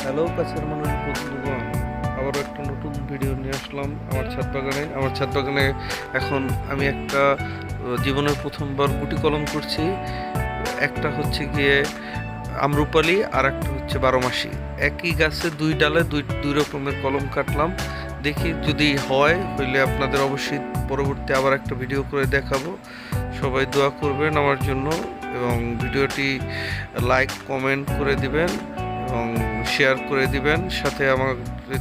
Hello কাছের মানুষ বন্ধুগণ, আবারও একটা নতুন ভিডিও নিয়ে আসলাম আমার ছাদ বাগানে এখন আমি একটা জীবনের প্রথমবার গুটি কলম করছি। একটা হচ্ছে গিয়ে আমরুপালি আর একটা হচ্ছে বারোমাসি। একই গাছে দুই ডালে দুই দুই রকমের কলম কাটলাম। দেখি যদি হইলে আপনাদের অবশ্যই পরবর্তী আবার একটা ভিডিও করে দেখাবো। সবাই দোয়া করবেন আমার জন্য এবং ভিডিওটি লাইক কমেন্ট করে দিবেন এবং শেয়ার করে দিবেন। সাথে আমার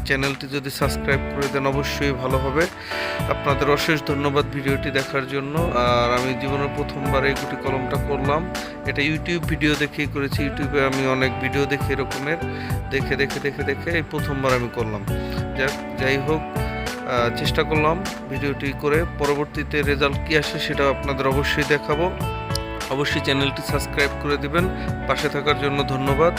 চ্যানেলটি যদি সাবস্ক্রাইব করে দেন অবশ্যই ভালো হবে। আপনাদের অশেষ ধন্যবাদ ভিডিওটি দেখার জন্য। আর আমি জীবনের প্রথমবার এই গুটি কলমটা করলাম। এটা ইউটিউব ভিডিও দেখেই করেছি। ইউটিউবে আমি অনেক ভিডিও দেখি এরকমের, দেখে দেখে দেখে দেখে এই প্রথমবার আমি করলাম। যাই হোক, চেষ্টা করলাম ভিডিওটি করে। পরবর্তীতে রেজাল্ট কী আসে সেটা আপনাদের অবশ্যই দেখাবো। অবশ্যই চ্যানেলটি সাবস্ক্রাইব করে দিবেন। পাশে থাকার জন্য ধন্যবাদ।